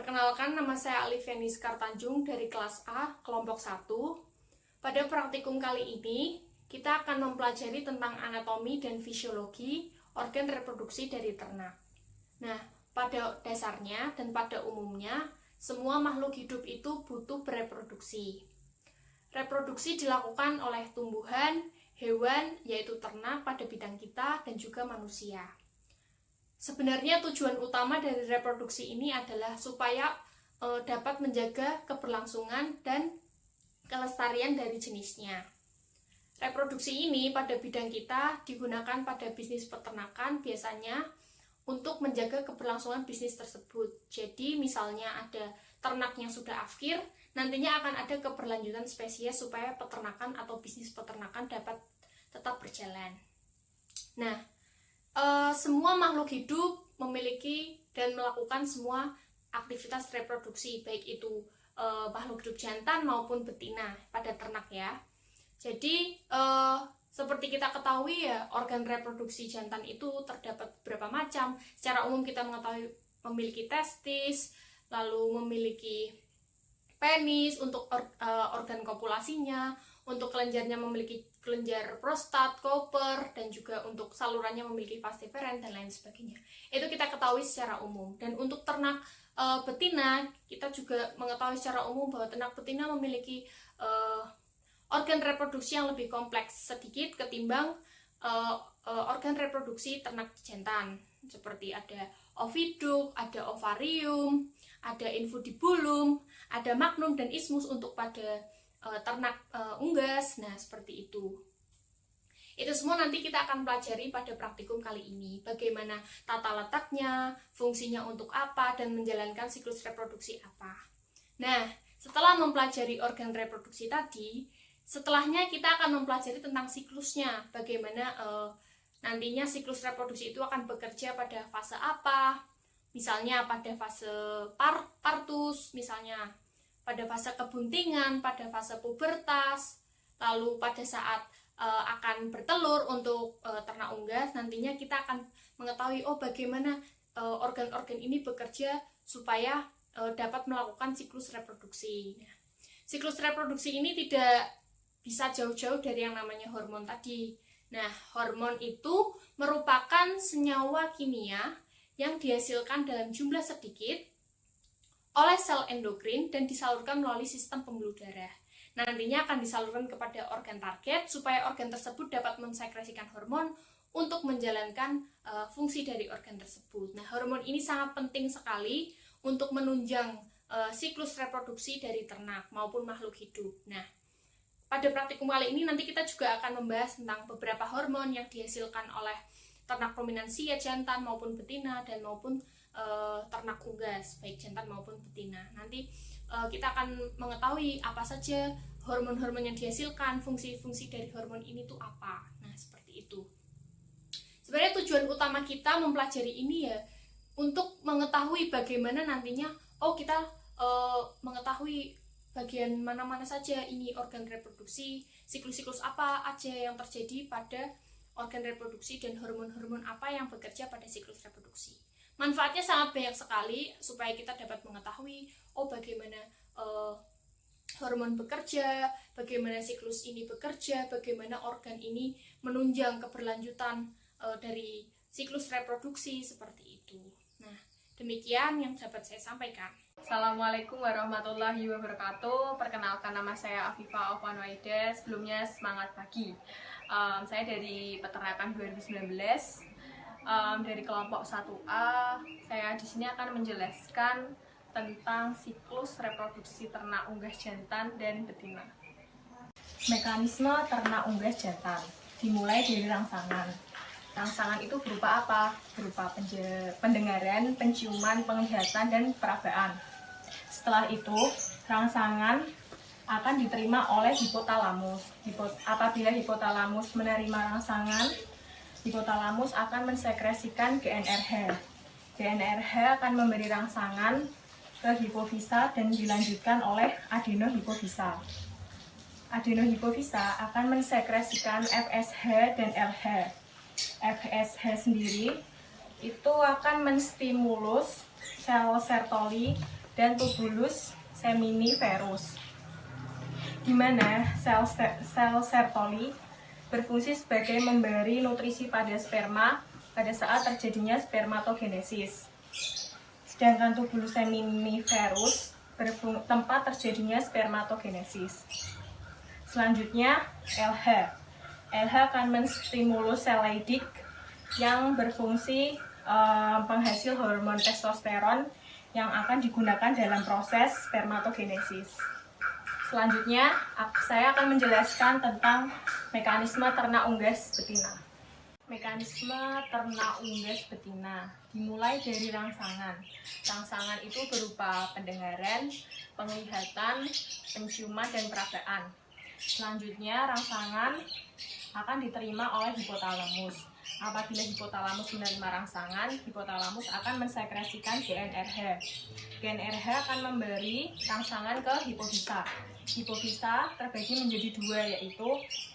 Perkenalkan, nama saya Aliviani Skartanjung dari kelas A, kelompok 1. Pada praktikum kali ini, kita akan mempelajari tentang anatomi dan fisiologi organ reproduksi dari ternak. Nah, pada dasarnya dan pada umumnya, semua makhluk hidup itu butuh bereproduksi. Reproduksi dilakukan oleh tumbuhan, hewan, yaitu ternak pada bidang kita, dan juga manusia. Sebenarnya tujuan utama dari reproduksi ini adalah supaya dapat menjaga keberlangsungan dan kelestarian dari jenisnya. Reproduksi ini pada bidang kita digunakan pada bisnis peternakan biasanya untuk menjaga keberlangsungan bisnis tersebut. Jadi misalnya ada ternak yang sudah akhir, nantinya akan ada keberlanjutan spesies supaya peternakan atau bisnis peternakan dapat tetap berjalan. Nah, semua makhluk hidup memiliki dan melakukan semua aktivitas reproduksi, baik itu makhluk hidup jantan maupun betina pada ternak ya. Jadi seperti kita ketahui ya, organ reproduksi jantan itu terdapat beberapa macam. Secara umum kita mengetahui memiliki testis, lalu memiliki penis untuk organ kopulasinya, untuk kelenjarnya memiliki kelenjar prostat, koper, dan juga untuk salurannya memiliki vas deferens dan lain sebagainya. Itu kita ketahui secara umum. Dan untuk ternak betina, kita juga mengetahui secara umum bahwa ternak betina memiliki organ reproduksi yang lebih kompleks sedikit ketimbang organ reproduksi ternak jantan. Seperti ada oviduk, ada ovarium, ada infundibulum, ada magnum dan isthmus untuk pada ternak unggas. Nah, seperti itu. Itu semua nanti kita akan pelajari pada praktikum kali ini. Bagaimana tata letaknya, fungsinya untuk apa, dan menjalankan siklus reproduksi apa. Nah, setelah mempelajari organ reproduksi tadi, setelahnya kita akan mempelajari tentang siklusnya. Bagaimana nantinya siklus reproduksi itu akan bekerja pada fase apa. Misalnya pada fase partus, misalnya pada fase kebuntingan, pada fase pubertas, lalu pada saat akan bertelur untuk ternak unggas, nantinya kita akan mengetahui bagaimana organ-organ ini bekerja supaya dapat melakukan siklus reproduksi. Nah, siklus reproduksi ini tidak bisa jauh-jauh dari yang namanya hormon tadi. Nah, hormon itu merupakan senyawa kimia yang dihasilkan dalam jumlah sedikit oleh sel endokrin dan disalurkan melalui sistem pembuluh darah. Nah, nantinya akan disalurkan kepada organ target supaya organ tersebut dapat mensekresikan hormon untuk menjalankan fungsi dari organ tersebut. Nah, hormon ini sangat penting sekali untuk menunjang siklus reproduksi dari ternak maupun makhluk hidup. Nah, pada praktikum kali ini nanti kita juga akan membahas tentang beberapa hormon yang dihasilkan oleh ternak ruminansia jantan maupun betina dan maupun ternak unggas, baik jantan maupun betina. Nanti kita akan mengetahui apa saja hormon-hormon yang dihasilkan, fungsi-fungsi dari hormon ini tuh apa. Nah, seperti itu. Sebenarnya tujuan utama kita mempelajari ini ya untuk mengetahui bagaimana nantinya kita mengetahui bagian mana-mana saja ini organ reproduksi, siklus-siklus apa aja yang terjadi pada organ reproduksi dan hormon-hormon apa yang bekerja pada siklus reproduksi. Manfaatnya sangat banyak sekali supaya kita dapat mengetahui bagaimana hormon bekerja, bagaimana siklus ini bekerja, bagaimana organ ini menunjang keberlanjutan dari siklus reproduksi seperti itu. Nah, demikian yang dapat saya sampaikan. Assalamualaikum warahmatullahi wabarakatuh. Perkenalkan, nama saya Afifah Ofwanwaida. Sebelumnya semangat pagi. Saya dari Peternakan 2019. Dari kelompok 1A, saya di sini akan menjelaskan tentang siklus reproduksi ternak unggas jantan dan betina. Mekanisme ternak unggas jantan dimulai dari rangsangan. Rangsangan itu berupa apa? Berupa pendengaran, penciuman, penglihatan, dan perabaan. Setelah itu, rangsangan akan diterima oleh hipotalamus. Apabila hipotalamus menerima rangsangan, hipotalamus akan mensekresikan GnRH. GnRH akan memberi rangsangan ke hipofisa dan dilanjutkan oleh adenohipofisa. Adenohipofisa akan mensekresikan FSH dan LH. FSH sendiri itu akan menstimulus sel Sertoli dan tubulus seminiferus, di mana sel Sertoli berfungsi sebagai memberi nutrisi pada sperma pada saat terjadinya spermatogenesis. Sedangkan tubulus seminiferus tempat terjadinya spermatogenesis. Selanjutnya LH. LH akan menstimulus sel Leydig yang berfungsi penghasil hormon testosteron yang akan digunakan dalam proses spermatogenesis. Selanjutnya, saya akan menjelaskan tentang mekanisme ternak unggas betina. Mekanisme ternak unggas betina dimulai dari rangsangan. Rangsangan itu berupa pendengaran, penglihatan, penciuman, dan perabaan. Selanjutnya, rangsangan akan diterima oleh hipotalamus. Apabila hipotalamus menerima rangsangan, hipotalamus akan mensekresikan GnRH. GnRH akan memberi rangsangan ke hipofisa. Hipofisa terbagi menjadi dua, yaitu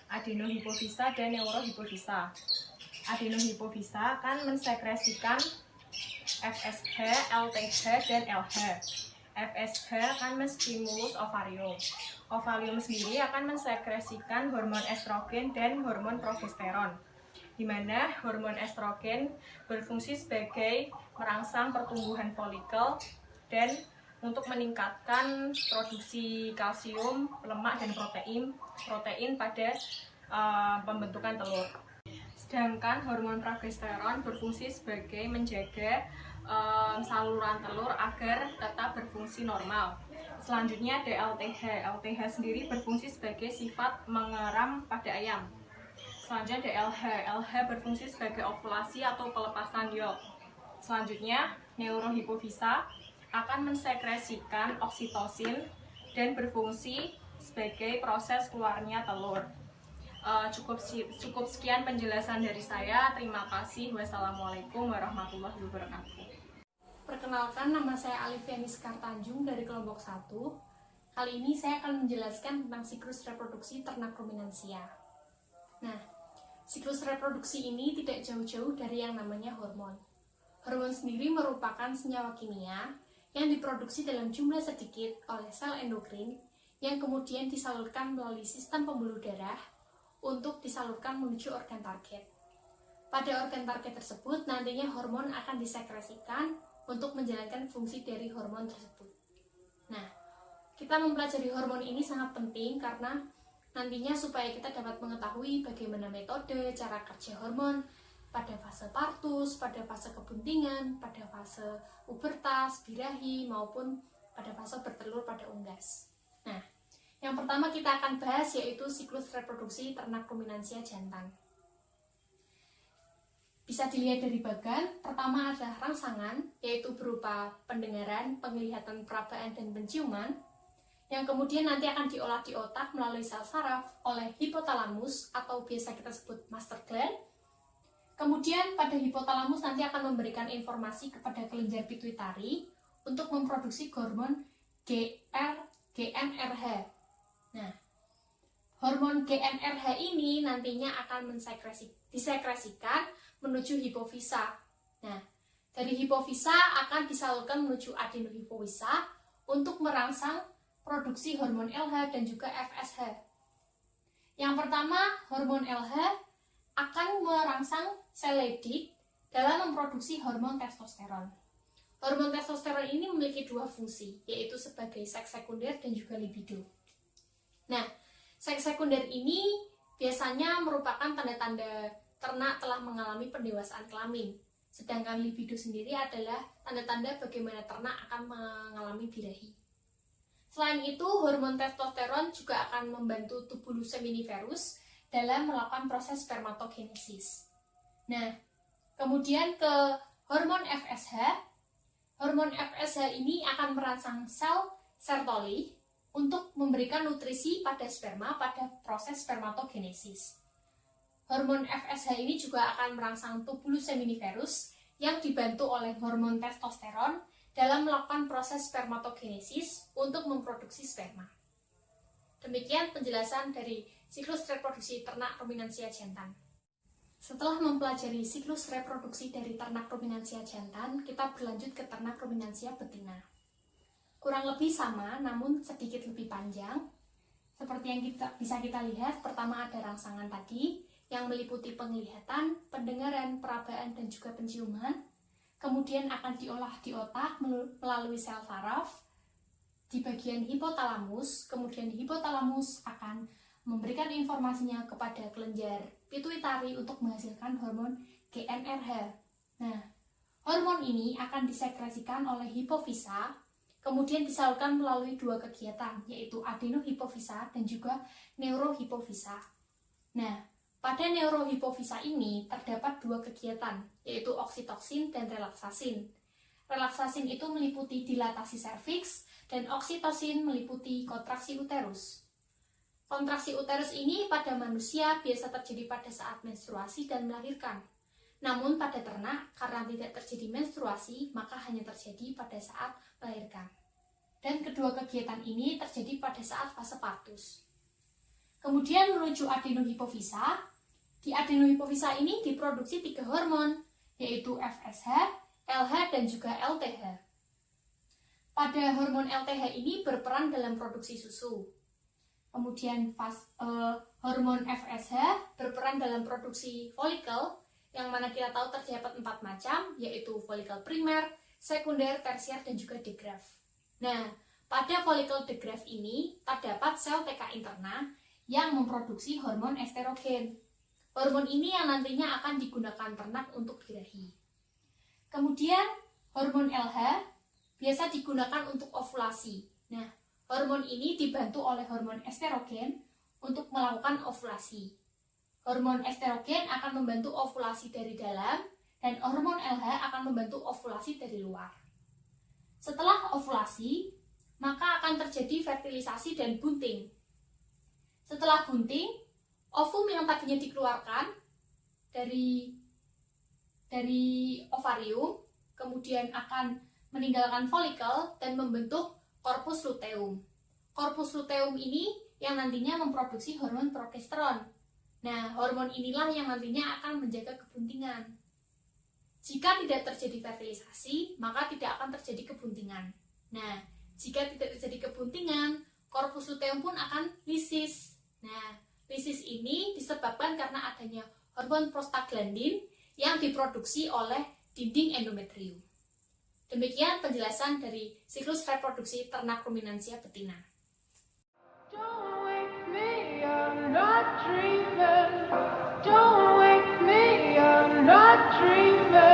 adenohipofisa dan neurohipofisa. Adenohipofisa akan mensekresikan FSH, LTH, dan LH. FSH akan menstimulus ovarium. Ovarium sendiri akan mensekresikan hormon estrogen dan hormon progesteron, di mana hormon estrogen berfungsi sebagai merangsang pertumbuhan folikel dan untuk meningkatkan produksi kalsium, lemak, dan protein pada pembentukan telur. Sedangkan hormon progesteron berfungsi sebagai menjaga saluran telur agar tetap berfungsi normal. Selanjutnya ada LTH. LTH sendiri berfungsi sebagai sifat mengeram pada ayam. Selanjutnya ada LH. LH berfungsi sebagai ovulasi atau pelepasan yolk. Selanjutnya, neurohipofisa akan mensekresikan oksitosin dan berfungsi sebagai proses keluarnya telur. Cukup sekian penjelasan dari saya. Terima kasih. Wassalamualaikum warahmatullahi wabarakatuh. Perkenalkan, nama saya Alifiani Sekar Tanjung dari kelompok 1. Kali ini saya akan menjelaskan tentang siklus reproduksi ternak ruminansia. Nah, siklus reproduksi ini tidak jauh-jauh dari yang namanya hormon. Hormon sendiri merupakan senyawa kimia yang diproduksi dalam jumlah sedikit oleh sel endokrin yang kemudian disalurkan melalui sistem pembuluh darah untuk disalurkan menuju organ target. Pada organ target tersebut, nantinya hormon akan disekresikan untuk menjalankan fungsi dari hormon tersebut. Nah, kita mempelajari hormon ini sangat penting karena nantinya supaya kita dapat mengetahui bagaimana metode, cara kerja hormon pada fase partus, pada fase kebuntingan, pada fase pubertas, birahi, maupun pada fase bertelur pada unggas. Nah, yang pertama kita akan bahas yaitu siklus reproduksi ternak ruminansia jantan. Bisa dilihat dari bagan, pertama adalah rangsangan, yaitu berupa pendengaran, penglihatan, perabaan, dan penciuman, yang kemudian nanti akan diolah di otak melalui sel saraf oleh hipotalamus atau biasa kita sebut master gland. Kemudian pada hipotalamus nanti akan memberikan informasi kepada kelenjar pituitari untuk memproduksi hormon GnRH. Nah, hormon GnRH ini nantinya akan disekresikan menuju hipofisa. Nah, dari hipofisa akan disalurkan menuju adenohipofisa untuk merangsang produksi hormon LH dan juga FSH. Yang pertama, hormon LH akan merangsang sel Leydig dalam memproduksi hormon testosteron. Hormon testosteron ini memiliki dua fungsi, yaitu sebagai seks sekunder dan juga libido. Nah, seks sekunder ini biasanya merupakan tanda-tanda ternak telah mengalami pendewasaan kelamin. Sedangkan libido sendiri adalah tanda-tanda bagaimana ternak akan mengalami birahi. Selain itu, hormon testosteron juga akan membantu tubulus seminiferus dalam melakukan proses spermatogenesis. Nah, kemudian ke hormon FSH. Hormon FSH ini akan merangsang sel Sertoli untuk memberikan nutrisi pada sperma pada proses spermatogenesis. Hormon FSH ini juga akan merangsang tubulus seminiferus yang dibantu oleh hormon testosteron dalam melakukan proses spermatogenesis untuk memproduksi sperma. Demikian penjelasan dari siklus reproduksi ternak ruminansia jantan. Setelah mempelajari siklus reproduksi dari ternak ruminansia jantan, kita berlanjut ke ternak ruminansia betina. kurang lebih sama namun sedikit lebih panjang. Seperti yang bisa kita lihat, pertama ada rangsangan tadi yang meliputi penglihatan, pendengaran, perabaan, dan juga penciuman. Kemudian akan diolah di otak melalui sel saraf di bagian hipotalamus. Kemudian hipotalamus akan memberikan informasinya kepada kelenjar pituitari untuk menghasilkan hormon GnRH. Nah, hormon ini akan disekresikan oleh hipofisa, kemudian disalurkan melalui dua kegiatan, yaitu adenohipofisa dan juga neurohipofisa. Nah, pada neurohipofisa ini terdapat dua kegiatan, yaitu oksitoksin dan relaksasin. Relaksasin itu meliputi dilatasi serviks, dan oksitosin meliputi kontraksi uterus. Kontraksi uterus ini pada manusia biasa terjadi pada saat menstruasi dan melahirkan. Namun pada ternak, karena tidak terjadi menstruasi, maka hanya terjadi pada saat melahirkan. Dan kedua kegiatan ini terjadi pada saat fase partus. Kemudian menuju adenohipofisa. Di adenohipofisa ini diproduksi 3 hormon, yaitu FSH, LH, dan juga LTH. Pada hormon LTH ini berperan dalam produksi susu. Kemudian hormon FSH berperan dalam produksi folikel, yang mana kita tahu terdapat 4 macam, yaitu folikel primer, sekunder, tersier, dan juga degraf. Nah, pada folikel degraf ini terdapat sel TK interna yang memproduksi hormon estrogen. Hormon ini yang nantinya akan digunakan ternak untuk birahi. Kemudian hormon LH biasa digunakan untuk ovulasi. Nah, hormon ini dibantu oleh hormon estrogen untuk melakukan ovulasi. Hormon estrogen akan membantu ovulasi dari dalam, dan hormon LH akan membantu ovulasi dari luar. Setelah ovulasi, maka akan terjadi fertilisasi dan bunting. Setelah bunting, ovum yang tadinya dikeluarkan dari ovarium, kemudian akan meninggalkan folikel dan membentuk korpus luteum. Korpus luteum ini yang nantinya memproduksi hormon progesteron. Nah, hormon inilah yang nantinya akan menjaga kebuntingan. Jika tidak terjadi fertilisasi, maka tidak akan terjadi kebuntingan. Nah, jika tidak terjadi kebuntingan, korpus luteum pun akan lisis. Nah, lisis ini disebabkan karena adanya hormon prostaglandin yang diproduksi oleh dinding endometrium. Demikian penjelasan dari siklus reproduksi ternak ruminansia betina. Don't wake me, I'm not dreaming. Don't wake me, I'm not dreaming.